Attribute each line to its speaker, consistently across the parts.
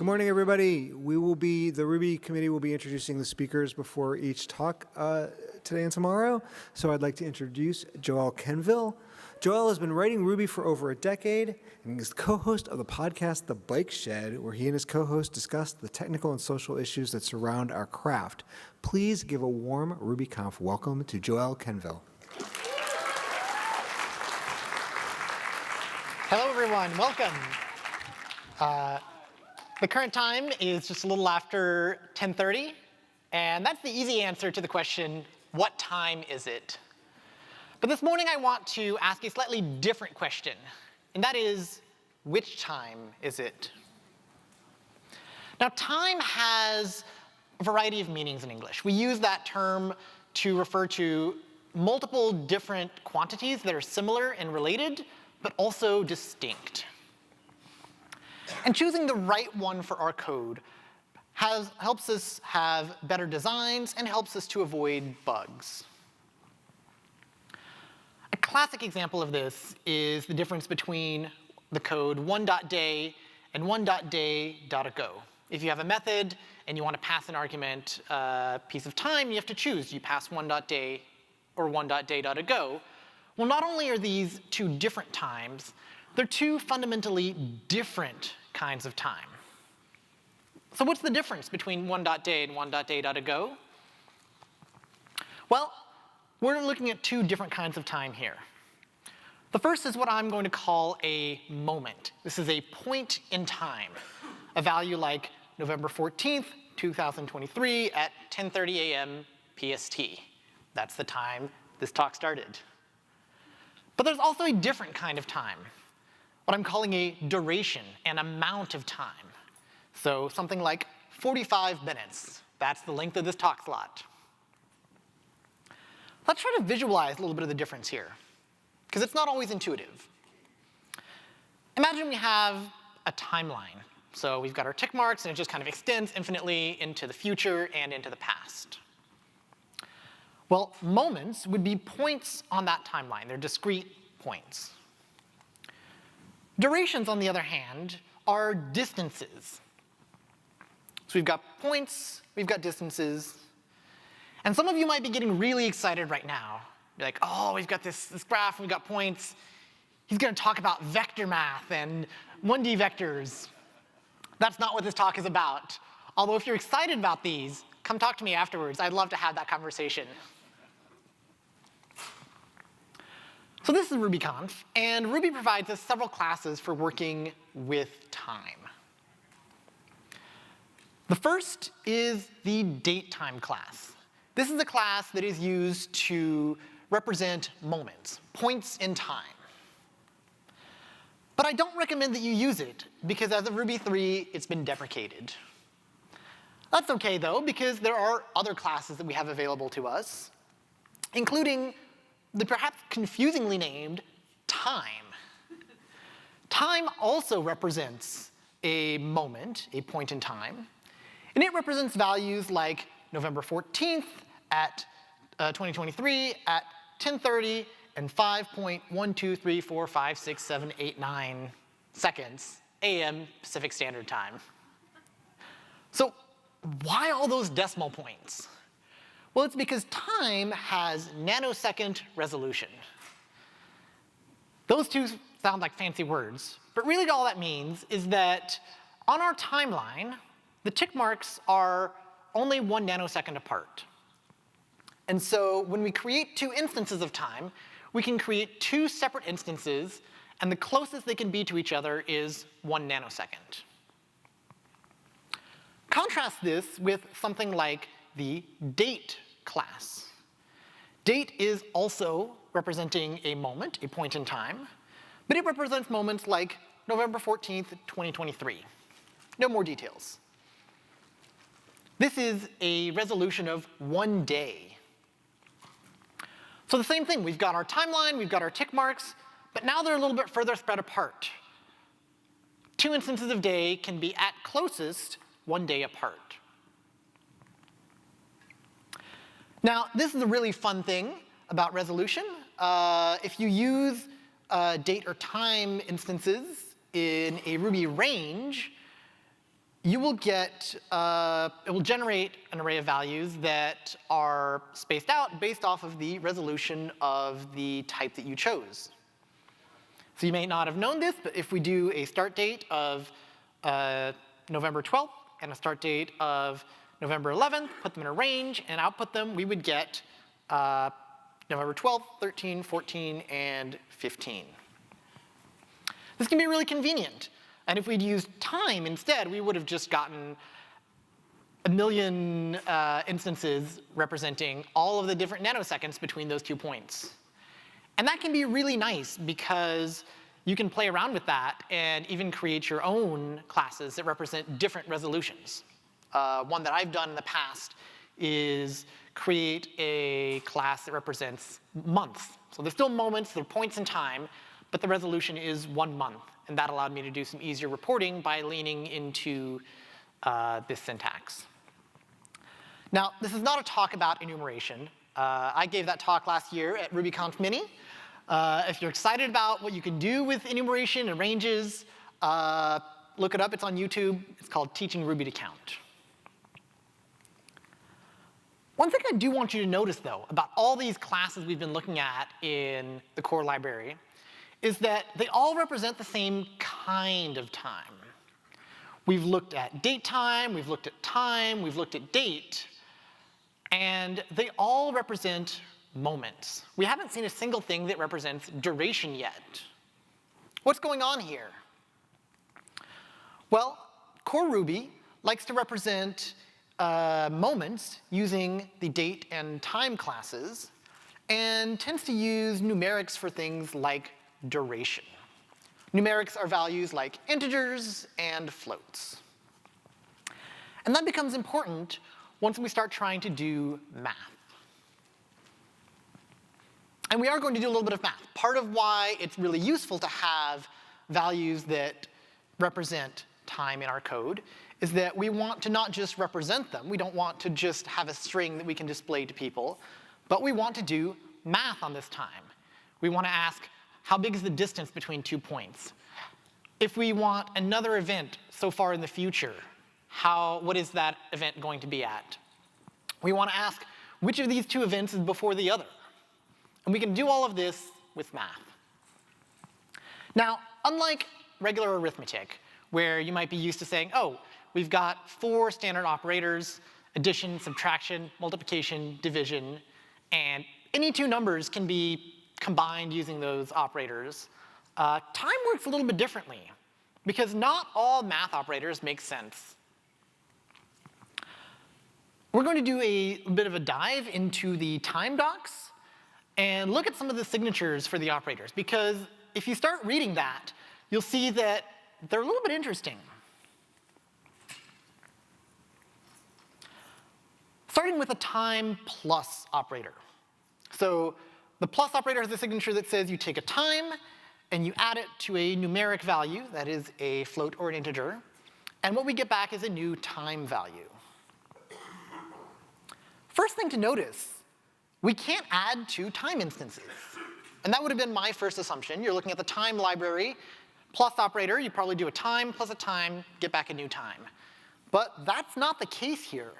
Speaker 1: Good morning, everybody. The Ruby committee will be introducing the speakers before each talk today and tomorrow. So I'd like to introduce Joël Quenneville. Joël has been writing Ruby for over a decade and is co-host of the podcast The Bike Shed, where he and his co-host discuss the technical and social issues that surround our craft. Please give a warm RubyConf welcome to Joël Quenneville.
Speaker 2: Hello, everyone. Welcome. The current time is just a little after 10:30, and that's the easy answer to the question, what time is it? But this morning I want to ask a slightly different question, and that is, which time is it? Now, time has a variety of meanings in English. We use that term to refer to multiple different quantities that are similar and related, but also distinct. And choosing the right one for our code helps us have better designs and helps us to avoid bugs. A classic example of this is the difference between the code 1.day and 1.day.ago. If you have a method and you want to pass an argument piece of time, you have to choose. Do you pass 1.day or 1.day.ago? Well, not only are these two different times, they're two fundamentally different kinds of time. So what's the difference between 1.day and 1.day.ago? Well, we're looking at two different kinds of time here. The first is what I'm going to call a moment. This is a point in time, a value like November 14th, 2023 at 10:30 a.m. PST. That's the time this talk started. But there's also a different kind of time, what I'm calling a duration, an amount of time. So something like 45 minutes. That's the length of this talk slot. Let's try to visualize a little bit of the difference here, because it's not always intuitive. Imagine we have a timeline. So we've got our tick marks, and it just kind of extends infinitely into the future and into the past. Well, moments would be points on that timeline. They're discrete points. Durations, on the other hand, are distances. So we've got points, we've got distances. And some of you might be getting really excited right now. You're like, oh, we've got this graph, we've got points. He's going to talk about vector math and 1D vectors. That's not what this talk is about. Although if you're excited about these, come talk to me afterwards. I'd love to have that conversation. So this is RubyConf, and Ruby provides us several classes for working with time. The first is the datetime class. This is a class that is used to represent moments, points in time. But I don't recommend that you use it, because as of Ruby 3, it's been deprecated. That's okay, though, because there are other classes that we have available to us, including the perhaps confusingly named time. Time also represents a moment, a point in time, and it represents values like November 14th at 2023 at 10:30 and 5.123456789 seconds a.m. Pacific Standard Time. So why all those decimal points? Well, it's because time has nanosecond resolution. Those two sound like fancy words, but really all that means is that on our timeline, the tick marks are only 1 nanosecond apart. And so when we create two instances of time, we can create two separate instances, and the closest they can be to each other is 1 nanosecond. Contrast this with something like the date class. Date is also representing a moment, a point in time, but it represents moments like November 14th, 2023. No more details. This is a resolution of 1 day. So the same thing, we've got our timeline, we've got our tick marks, but now they're a little bit further spread apart. Two instances of day can be at closest 1 day apart. Now, this is a really fun thing about resolution. If you use date or time instances in a Ruby range, you will get, it will generate an array of values that are spaced out based off of the resolution of the type that you chose. So you may not have known this, but if we do a start date of November 12th and a start date of November 11th, put them in a range and output them, we would get November 12th, 13, 14, and 15. This can be really convenient. And if we'd used time instead, we would have just gotten a million instances representing all of the different nanoseconds between those 2 points. And that can be really nice because you can play around with that and even create your own classes that represent different resolutions. One that I've done in the past is create a class that represents months. So they're still moments, they're points in time, but the resolution is 1 month. And that allowed me to do some easier reporting by leaning into this syntax. Now, this is not a talk about enumeration. I gave that talk last year at RubyConf Mini. If you're excited about what you can do with enumeration and ranges, look it up. It's on YouTube. It's called Teaching Ruby to Count. One thing I do want you to notice, though, about all these classes we've been looking at in the core library is that they all represent the same kind of time. We've looked at date time, we've looked at time, we've looked at date, and they all represent moments. We haven't seen a single thing that represents duration yet. What's going on here? Well, core Ruby likes to represent moments using the date and time classes, and tends to use numerics for things like duration. Numerics are values like integers and floats. And that becomes important once we start trying to do math. And we are going to do a little bit of math. Part of why it's really useful to have values that represent time in our code is that we want to not just represent them. We don't want to just have a string that we can display to people, but we want to do math on this time. We want to ask, how big is the distance between 2 points? If we want another event so far in the future, what is that event going to be at? We want to ask, which of these 2 events is before the other? And we can do all of this with math. Now, unlike regular arithmetic, where you might be used to saying, oh, we've got 4 standard operators, addition, subtraction, multiplication, division, and any 2 numbers can be combined using those operators, time works a little bit differently, because not all math operators make sense. We're going to do a bit of a dive into the time docs and look at some of the signatures for the operators, because if you start reading that, you'll see that they're a little bit interesting. Starting with a time plus operator. So the plus operator has a signature that says you take a time and you add it to a numeric value, that is a float or an integer, and what we get back is a new time value. First thing to notice, we can't add 2 time instances. And that would have been my first assumption. You're looking at the time library, plus operator, you probably do a time plus a time, get back a new time. But that's not the case here.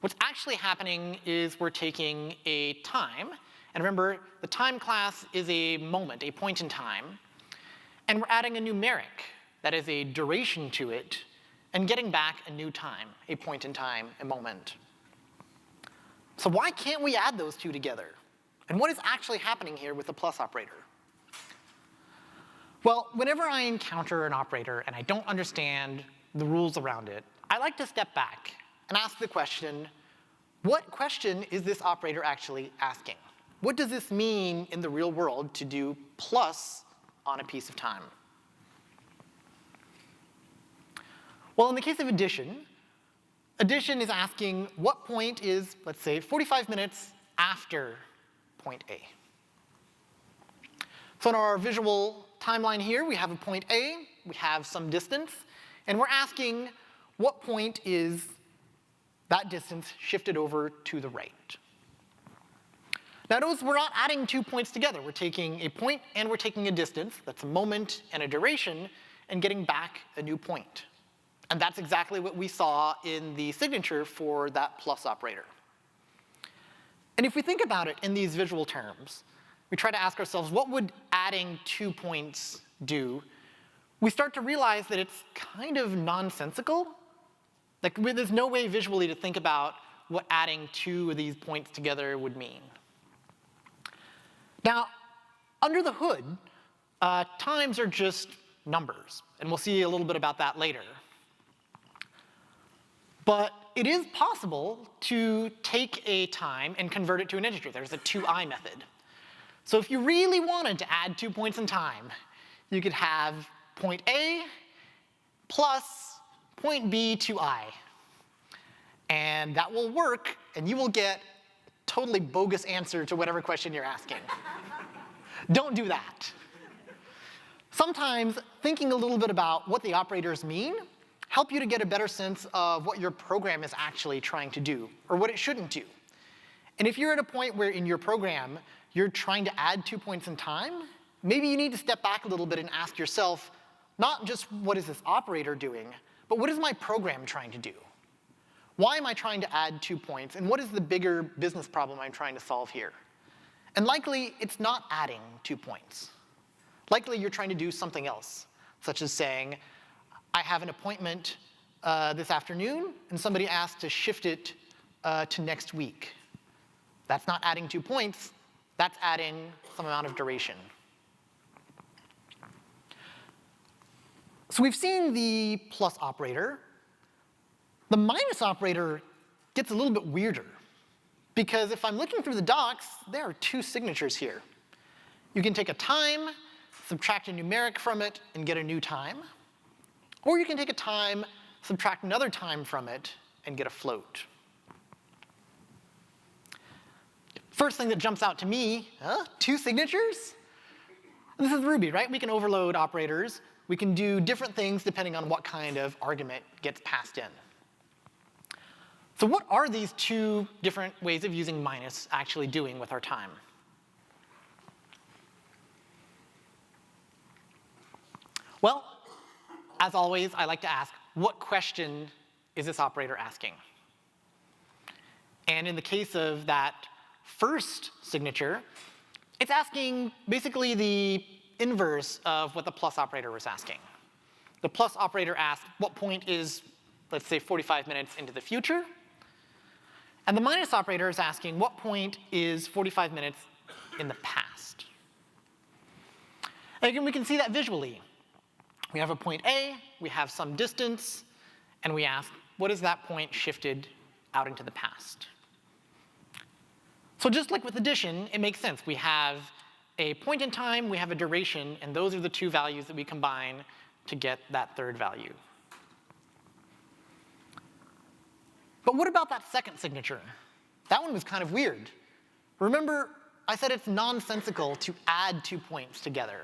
Speaker 2: What's actually happening is we're taking a time, and remember, the time class is a moment, a point in time, and we're adding a numeric, that is a duration to it, and getting back a new time, a point in time, a moment. So why can't we add those 2 together? And what is actually happening here with the plus operator? Well, whenever I encounter an operator and I don't understand the rules around it, I like to step back and ask the question, what question is this operator actually asking? What does this mean in the real world to do plus on a piece of time? Well, in the case of addition, addition is asking what point is, let's say, 45 minutes after point A. So in our visual timeline here, we have a point A, we have some distance, and we're asking what point is that distance shifted over to the right. Now notice we're not adding 2 points together. We're taking a point and we're taking a distance, that's a moment and a duration, and getting back a new point. And that's exactly what we saw in the signature for that plus operator. And if we think about it in these visual terms, we try to ask ourselves, what would adding 2 points do? We start to realize that it's kind of nonsensical. Like, there's no way visually to think about what adding 2 of these points together would mean. Now, under the hood, times are just numbers, and we'll see a little bit about that later. But it is possible to take a time and convert it to an integer. There's a to_i method. So if you really wanted to add 2 points in time, you could have point A plus point B to I. And that will work, and you will get a totally bogus answer to whatever question you're asking. Don't do that. Sometimes thinking a little bit about what the operators mean help you to get a better sense of what your program is actually trying to do, or what it shouldn't do. And if you're at a point where in your program you're trying to add 2 points in time, maybe you need to step back a little bit and ask yourself, not just what is this operator doing, but what is my program trying to do? Why am I trying to add 2 points, and what is the bigger business problem I'm trying to solve here? And likely, it's not adding 2 points. Likely, you're trying to do something else, such as saying, I have an appointment this afternoon, and somebody asked to shift it to next week. That's not adding 2 points. That's adding some amount of duration. So we've seen the plus operator. The minus operator gets a little bit weirder, because if I'm looking through the docs, there are 2 signatures here. You can take a time, subtract a numeric from it, and get a new time. Or you can take a time, subtract another time from it, and get a float. First thing that jumps out to me, 2 signatures? This is Ruby, right? We can overload operators. We can do different things depending on what kind of argument gets passed in. So what are these 2 different ways of using minus actually doing with our time? Well, as always, I like to ask, what question is this operator asking? And in the case of that first signature, it's asking basically the inverse of what the plus operator was asking. The plus operator asked, what point is, let's say, 45 minutes into the future? And the minus operator is asking, what point is 45 minutes in the past? And again, we can see that visually. We have a point A, we have some distance, and we ask, what is that point shifted out into the past? So just like with addition, it makes sense. We have a point in time, we have a duration, and those are the 2 values that we combine to get that third value. But what about that second signature? That one was kind of weird. Remember, I said it's nonsensical to add 2 points together.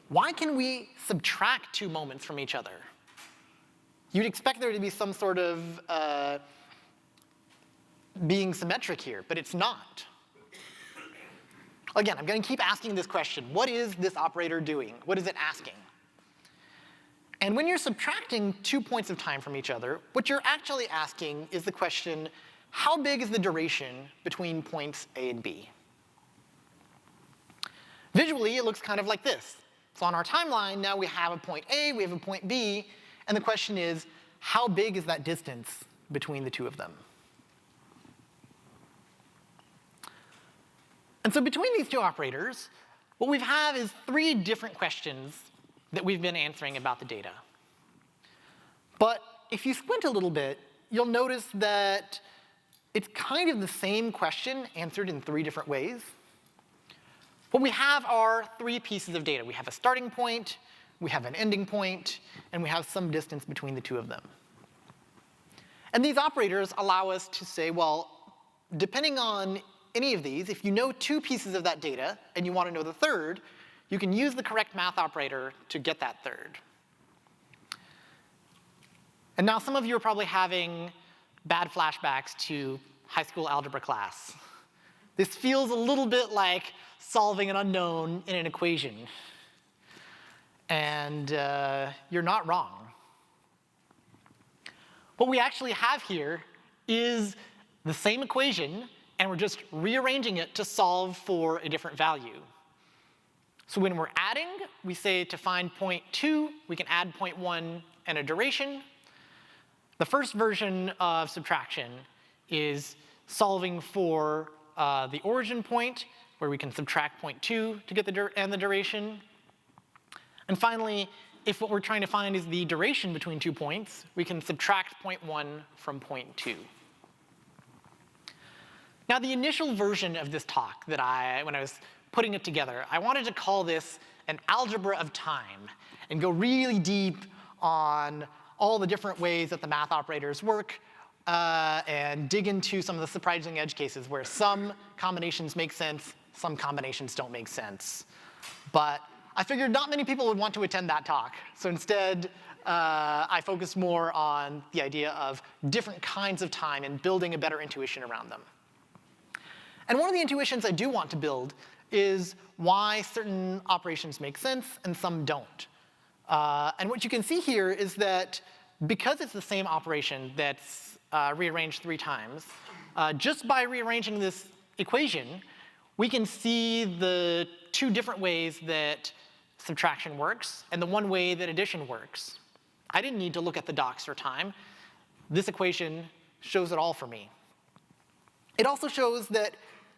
Speaker 2: Why can we subtract 2 moments from each other? You'd expect there to be some sort of being symmetric here, but it's not. Again, I'm going to keep asking this question. What is this operator doing? What is it asking? And when you're subtracting 2 points of time from each other, what you're actually asking is the question, how big is the duration between points A and B? Visually, it looks kind of like this. So on our timeline, now we have a point A, we have a point B, and the question is, how big is that distance between the 2 of them? And so between these 2 operators, what we have is 3 different questions that we've been answering about the data. But if you squint a little bit, you'll notice that it's kind of the same question answered in 3 different ways. What we have are 3 pieces of data. We have a starting point, we have an ending point, and we have some distance between the 2 of them. And these operators allow us to say, well, depending on any of these, if you know 2 pieces of that data and you want to know the third, you can use the correct math operator to get that third. And now some of you are probably having bad flashbacks to high school algebra class. This feels a little bit like solving an unknown in an equation. And you're not wrong. What we actually have here is the same equation, and we're just rearranging it to solve for a different value. So when we're adding, we say to find point 2, we can add point 1 and a duration. The first version of subtraction is solving for the origin point, where we can subtract point 2 to get the duration. And finally, if what we're trying to find is the duration between 2 points, we can subtract point 1 from point 2. Now, the initial version of this talk when I was putting it together, I wanted to call this an algebra of time and go really deep on all the different ways that the math operators work and dig into some of the surprising edge cases where some combinations make sense, some combinations don't make sense. But I figured not many people would want to attend that talk. So instead, I focused more on the idea of different kinds of time and building a better intuition around them. And one of the intuitions I do want to build is why certain operations make sense and some don't. And what you can see here is that because it's the same operation that's rearranged 3 times, just by rearranging this equation, we can see the 2 different ways that subtraction works and the 1 way that addition works. I didn't need to look at the docs for time. This equation shows it all for me. It also shows that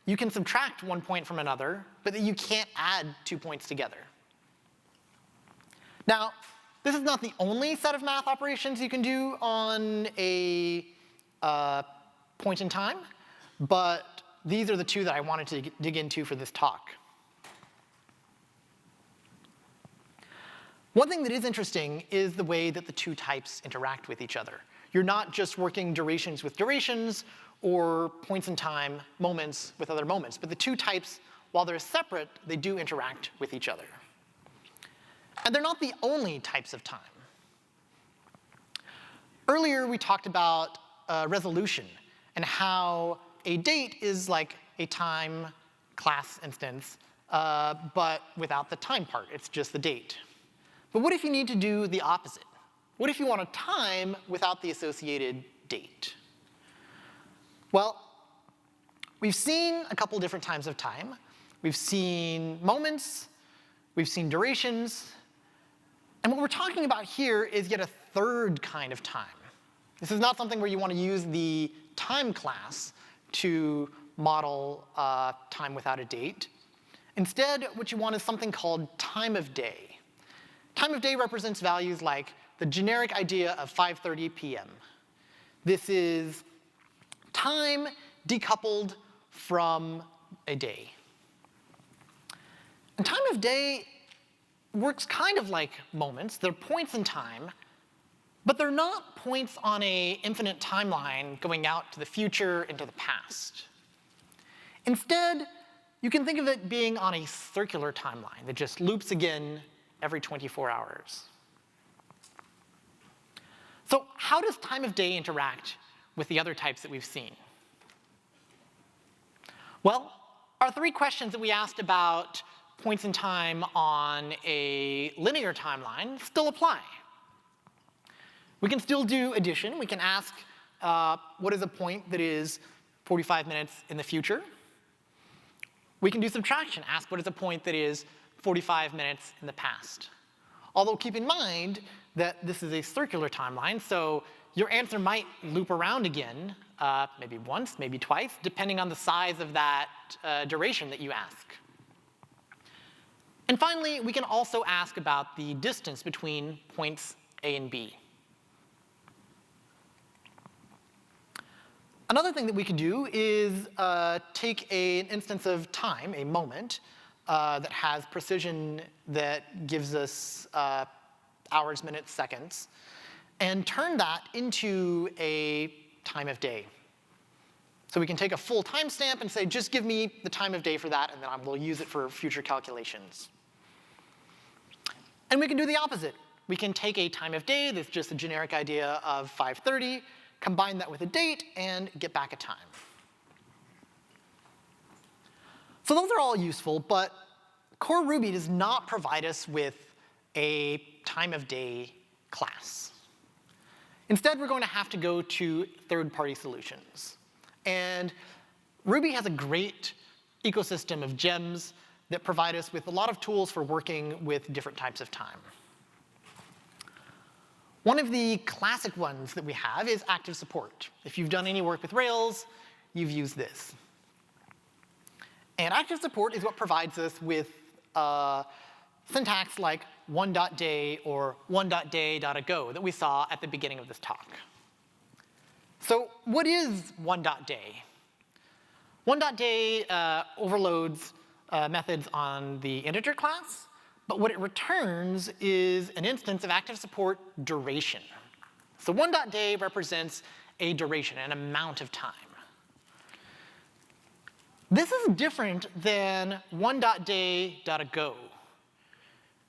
Speaker 2: you can subtract 1 point from another, but that you can't add 2 points together. Now, this is not the only set of math operations you can do on a point in time, but these are the 2 that I wanted to dig into for this talk. One thing that is interesting is the way that the 2 types interact with each other. You're not just working durations with durations or points in time, moments with other moments, but the 2 types, while they're separate, they do interact with each other. And they're not the only types of time. Earlier, we talked about resolution and how a date is like a time class instance, but without the time part. It's just the date. But what if you need to do the opposite? What if you want a time without the associated date? Well, we've seen a couple different types of time. We've seen moments, we've seen durations, and what we're talking about here is yet a 3rd kind of time. This is not something where you want to use the time class to model time without a date. Instead, what you want is something called time of day. Time of day represents values like the generic idea of 5:30 p.m. This is time decoupled from a day. And time of day works kind of like moments. They're points in time, but they're not points on an infinite timeline going out to the future and to the past. Instead, you can think of it being on a circular timeline that just loops again every 24 hours. So how does time of day interact with the other types that we've seen? Well, our 3 questions that we asked about points in time on a linear timeline still apply. We can still do addition. We can ask what is a point that is 45 minutes in the future. We can do subtraction. Ask what is a point that is 45 minutes in the past. Although keep in mind that this is a circular timeline, so your answer might loop around again, maybe once, maybe twice, depending on the size of that duration that you ask. And finally, we can also ask about the distance between points A and B. Another thing that we could do is take an instance of time, a moment, that has precision that gives us hours, minutes, seconds, and turn that into a time of day. So we can take a full timestamp and say, just give me the time of day for that, and then I will use it for future calculations. And we can do the opposite. We can take a time of day that's just a generic idea of 5:30, combine that with a date, and get back a time. So those are all useful, but core Ruby does not provide us with a time of day class. Instead, we're going to have to go to third-party solutions. And Ruby has a great ecosystem of gems that provide us with a lot of tools for working with different types of time. One of the classic ones that we have is active support. If you've done any work with Rails, you've used this. And active support is what provides us with syntax like one.day or one.day.ago that we saw at the beginning of this talk. So what is one.day? One.day overloads methods on the integer class, but what it returns is an instance of active support duration. So one.day represents a duration, an amount of time. This is different than one.day.ago,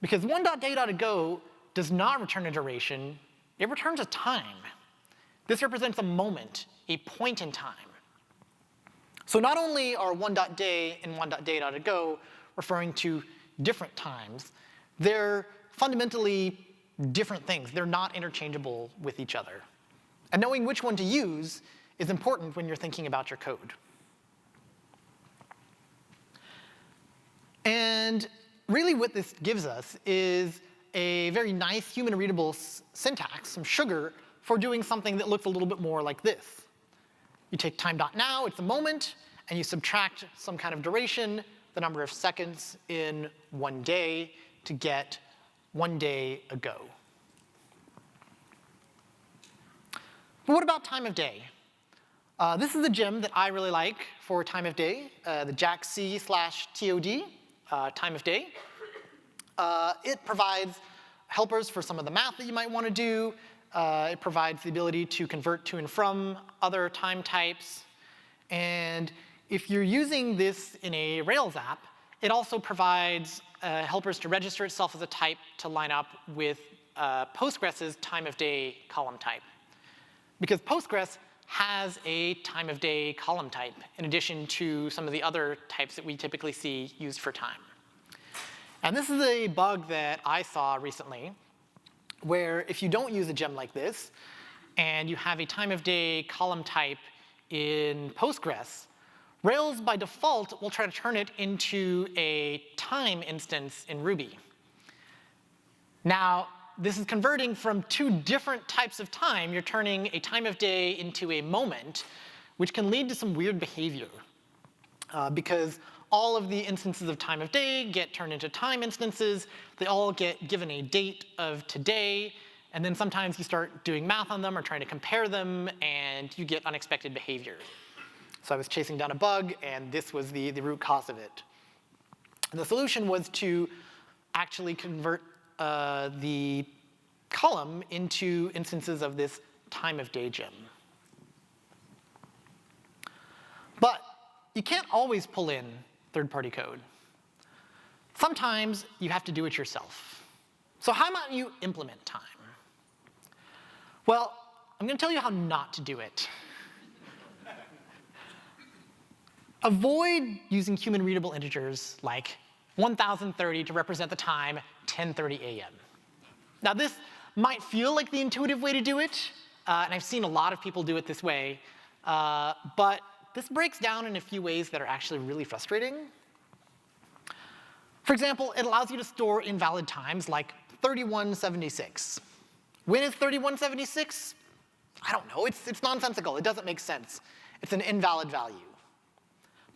Speaker 2: because one.day.ago does not return a duration, it returns a time. This represents a moment, a point in time. So not only are one.day and one.day.ago referring to different times, they're fundamentally different things. They're not interchangeable with each other. And knowing which one to use is important when you're thinking about your code. And really what this gives us is a very nice human-readable syntax, some sugar, for doing something that looks a little bit more like this. You take time.now, it's a moment, and you subtract some kind of duration, the number of seconds in 1 day, to get 1 day ago. But what about time of day? This is a gem that I really like for time of day, the jackc/tod, time of day. It provides helpers for some of the math that you might want to do. It provides the ability to convert to and from other time types. And if you're using this in a Rails app, it also provides helpers to register itself as a type to line up with Postgres's time of day column type. Because Postgres has a time of day column type in addition to some of the other types that we typically see used for time. And this is a bug that I saw recently, where if you don't use a gem like this, and you have a time of day column type in Postgres, Rails by default will try to turn it into a time instance in Ruby. Now, this is converting from two different types of time. You're turning a time of day into a moment, which can lead to some weird behavior. Because all of the instances of time of day get turned into time instances. They all get given a date of today. And then sometimes you start doing math on them or trying to compare them, and you get unexpected behavior. So I was chasing down a bug, and this was the root cause of it. And the solution was to actually convert the column into instances of this time of day gem. But you can't always pull in third-party code. Sometimes you have to do it yourself. So how might you implement time? Well, I'm going to tell you how not to do it. Avoid using human-readable integers like 1030 to represent the time 10:30 a.m. Now, this might feel like the intuitive way to do it, and I've seen a lot of people do it this way, but this breaks down in a few ways that are actually really frustrating. For example, it allows you to store invalid times like 3176. When is 3176? I don't know. It's nonsensical. It doesn't make sense. It's an invalid value.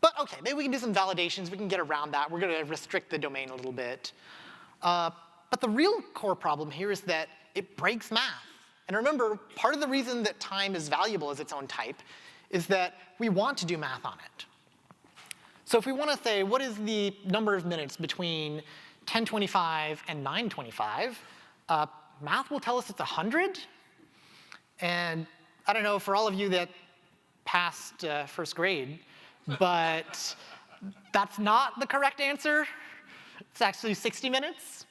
Speaker 2: But OK, maybe we can do some validations. We can get around that. We're going to restrict the domain a little bit. But the real core problem here is that it breaks math. And remember, part of the reason that time is valuable as its own type is that we want to do math on it. So if we want to say, what is the number of minutes between 10:25 and 9:25, math will tell us it's 100. And I don't know, for all of you that passed first grade, but that's not the correct answer. It's actually 60 minutes.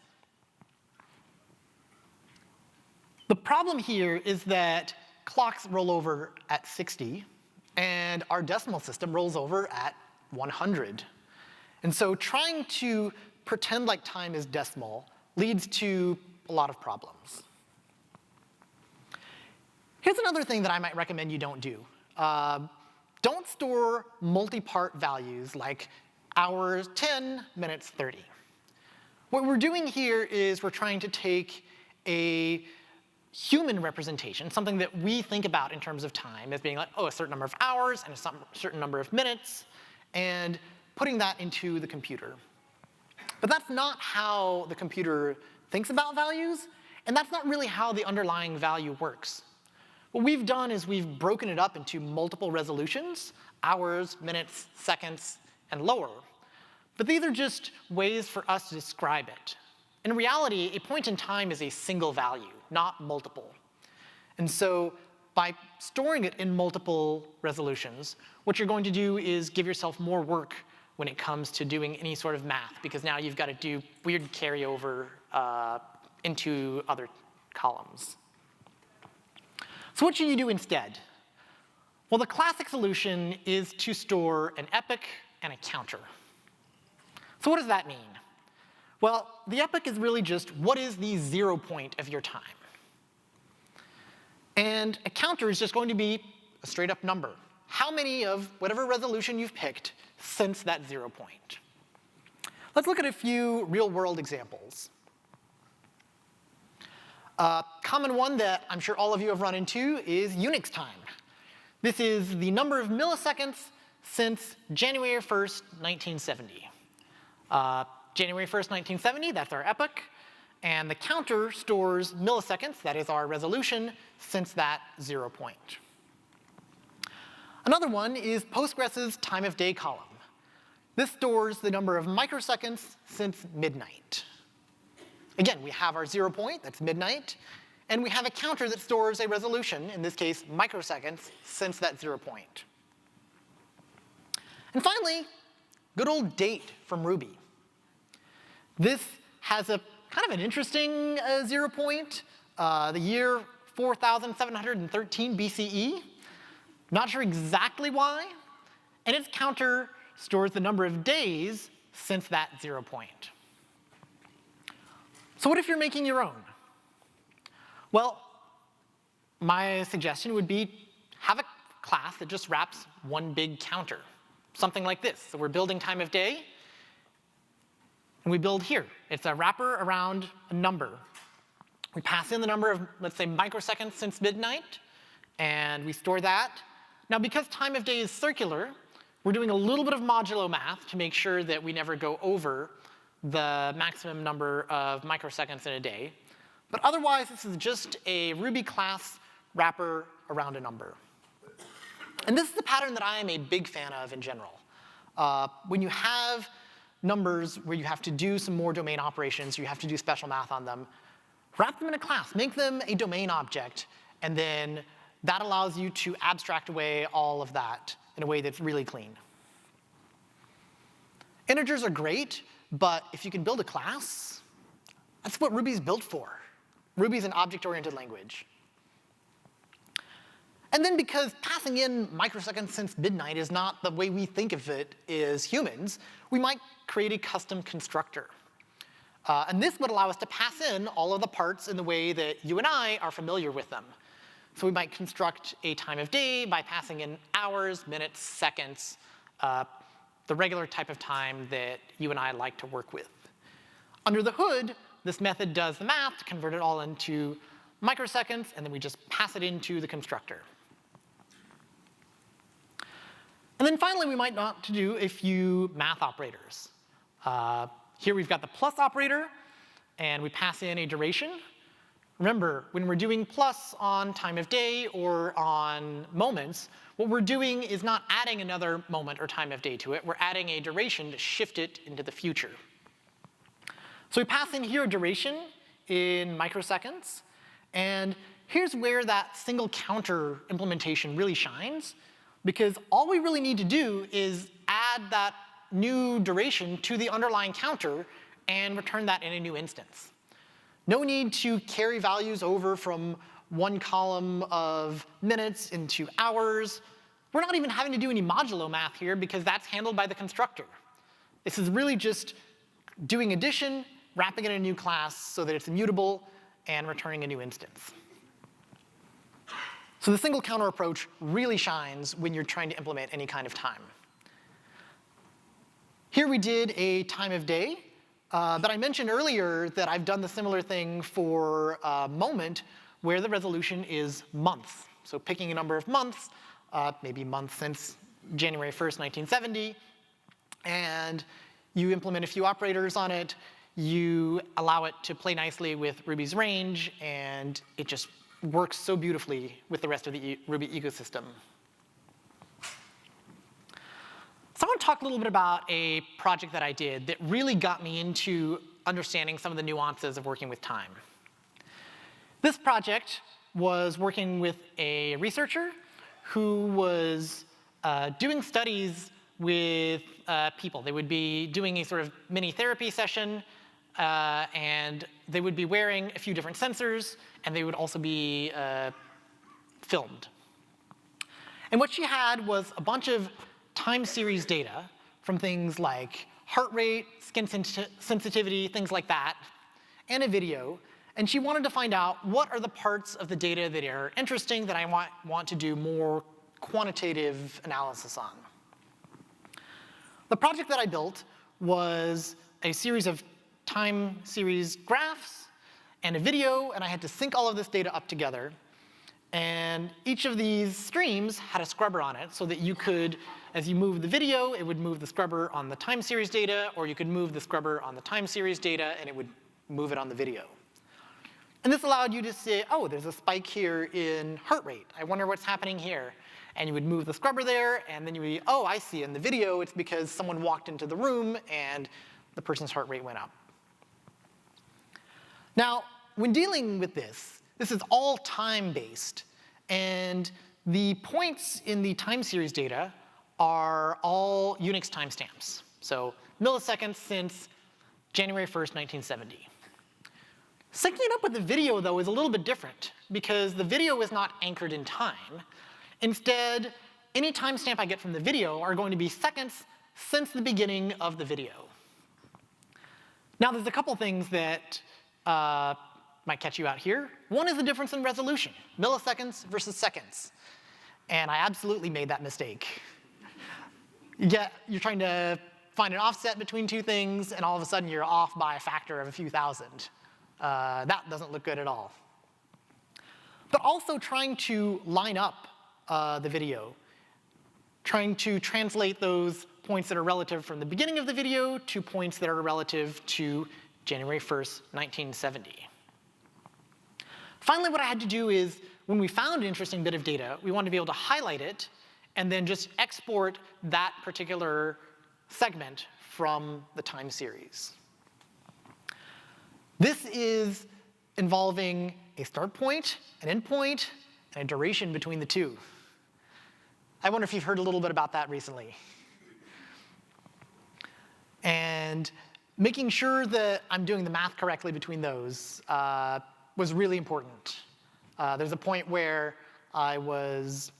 Speaker 2: The problem here is that clocks roll over at 60, and our decimal system rolls over at 100. And so trying to pretend like time is decimal leads to a lot of problems. Here's another thing that I might recommend you don't do. Don't store multi-part values like hours 10, minutes 30. What we're doing here is we're trying to take a human representation, something that we think about in terms of time as being like, oh, a certain number of hours and a certain number of minutes, and putting that into the computer. But that's not how the computer thinks about values, and that's not really how the underlying value works. What we've done is we've broken it up into multiple resolutions, hours, minutes, seconds, and lower. But these are just ways for us to describe it. In reality, a point in time is a single value, not multiple. And so by storing it in multiple resolutions, what you're going to do is give yourself more work when it comes to doing any sort of math, because now you've got to do weird carryover into other columns. So what should you do instead? Well, the classic solution is to store an epoch and a counter. So what does that mean? Well, the epoch is really just what is the 0 point of your time. And a counter is just going to be a straight up number. How many of whatever resolution you've picked since that 0 point? Let's look at a few real world examples. A common one that I'm sure all of you have run into is Unix time. This is the number of milliseconds since January 1st, 1970. January 1st, 1970, that's our epoch. And the counter stores milliseconds, that is our resolution, since that 0 point. Another one is Postgres's time of day column. This stores the number of microseconds since midnight. Again, we have our 0 point, that's midnight, and we have a counter that stores a resolution, in this case microseconds, since that 0 point. And finally, good old date from Ruby. This has a kind of an interesting 0 point, the year 4713 BCE. Not sure exactly why. And its counter stores the number of days since that 0 point. So what if you're making your own? Well, my suggestion would be have a class that just wraps one big counter. Something like this. So we're building time of day, and we build here. It's a wrapper around a number. We pass in the number of, let's say, microseconds since midnight, and we store that. Now, because time of day is circular, we're doing a little bit of modulo math to make sure that we never go over the maximum number of microseconds in a day. But otherwise, this is just a Ruby class wrapper around a number. And this is the pattern that I am a big fan of in general. When you have numbers where you have to do some more domain operations, you have to do special math on them, wrap them in a class, make them a domain object, and then that allows you to abstract away all of that in a way that's really clean. Integers are great, but if you can build a class, that's what Ruby's built for. Ruby's an object-oriented language. And then because passing in microseconds since midnight is not the way we think of it as humans, we might create a custom constructor. And this would allow us to pass in all of the parts in the way that you and I are familiar with them. So we might construct a time of day by passing in hours, minutes, seconds, the regular type of time that you and I like to work with. Under the hood, this method does the math to convert it all into microseconds, and then we just pass it into the constructor. And then finally, we might want to do a few math operators. Here we've got the plus operator, and we pass in a duration. Remember, when we're doing plus on time of day or on moments, what we're doing is not adding another moment or time of day to it. We're adding a duration to shift it into the future. So we pass in here a duration in microseconds. And here's where that single counter implementation really shines, because all we really need to do is add that new duration to the underlying counter and return that in a new instance. No need to carry values over from one column of minutes into hours. We're not even having to do any modulo math here because that's handled by the constructor. This is really just doing addition, wrapping it in a new class so that it's immutable, and returning a new instance. So the single counter approach really shines when you're trying to implement any kind of time. Here we did a time of day, but I mentioned earlier that I've done the similar thing for a moment where the resolution is months. So picking a number of months, maybe months since January 1st, 1970, and you implement a few operators on it, you allow it to play nicely with Ruby's range, and it just works so beautifully with the rest of the Ruby ecosystem. So I want to talk a little bit about a project that I did that really got me into understanding some of the nuances of working with time. This project was working with a researcher who was doing studies with people. They would be doing a sort of mini therapy session, and they would be wearing a few different sensors, and they would also be filmed. And what she had was a bunch of time series data from things like heart rate, skin sensitivity, things like that, and a video. And she wanted to find out what are the parts of the data that are interesting that I want to do more quantitative analysis on. The project that I built was a series of time series graphs and a video, and I had to sync all of this data up together. And each of these streams had a scrubber on it so that you could, as you move the video, it would move the scrubber on the time series data, or you could move the scrubber on the time series data and it would move it on the video. And this allowed you to say, oh, there's a spike here in heart rate. I wonder what's happening here. And you would move the scrubber there, and then you would be, oh, I see. In the video, it's because someone walked into the room and the person's heart rate went up. Now, when dealing with this is all time-based, and the points in the time series data are all Unix timestamps. So milliseconds since January 1st, 1970. Syncing it up with the video, though, is a little bit different, because the video is not anchored in time. Instead, any timestamp I get from the video are going to be seconds since the beginning of the video. Now, there's a couple things that might catch you out here. One is the difference in resolution, milliseconds versus seconds. And I absolutely made that mistake. You're trying to find an offset between two things, and all of a sudden you're off by a factor of a few thousand. That doesn't look good at all. But also trying to line up the video, trying to translate those points that are relative from the beginning of the video to points that are relative to January 1st, 1970. Finally, what I had to do is, when we found an interesting bit of data, we wanted to be able to highlight it and then just export that particular segment from the time series. This is involving a start point, an end point, and a duration between the two. I wonder if you've heard a little bit about that recently. And making sure that I'm doing the math correctly between those was really important. There's a point where I was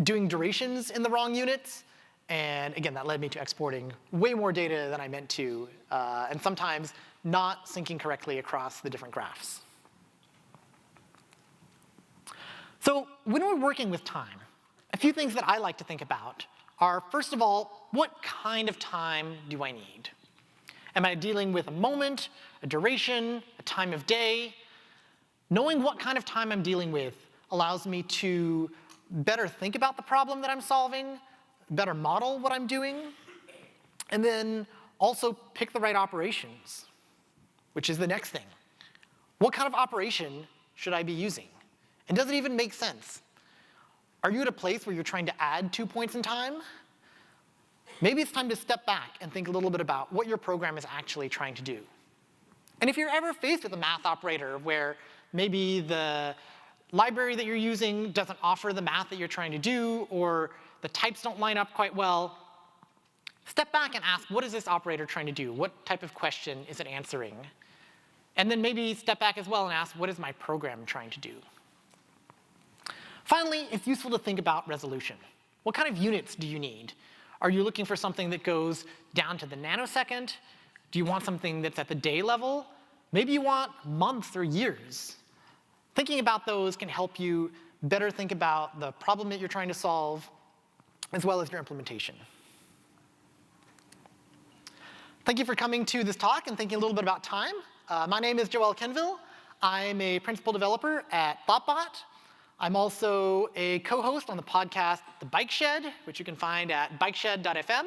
Speaker 2: doing durations in the wrong units, and again, that led me to exporting way more data than I meant to, and sometimes not syncing correctly across the different graphs. So when we're working with time, a few things that I like to think about are, first of all, what kind of time do I need? Am I dealing with a moment, a duration, a time of day? Knowing what kind of time I'm dealing with allows me to better think about the problem that I'm solving, better model what I'm doing, and then also pick the right operations, which is the next thing. What kind of operation should I be using? And does it even make sense? Are you at a place where you're trying to add 2 points in time? Maybe it's time to step back and think a little bit about what your program is actually trying to do. And if you're ever faced with a math operator where maybe the library that you're using doesn't offer the math that you're trying to do, or the types don't line up quite well, step back and ask, what is this operator trying to do? What type of question is it answering? And then maybe step back as well and ask, what is my program trying to do? Finally, it's useful to think about resolution. What kind of units do you need? Are you looking for something that goes down to the nanosecond? Do you want something that's at the day level? Maybe you want months or years. Thinking about those can help you better think about the problem that you're trying to solve, as well as your implementation. Thank you for coming to this talk and thinking a little bit about time. My name is Joël Quenneville. I'm a principal developer at Thoughtbot. I'm also a co-host on the podcast The Bike Shed, which you can find at bikeshed.fm.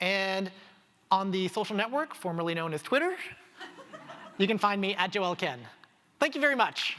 Speaker 2: And on the social network, formerly known as Twitter, you can find me at Joel Ken. Thank you very much.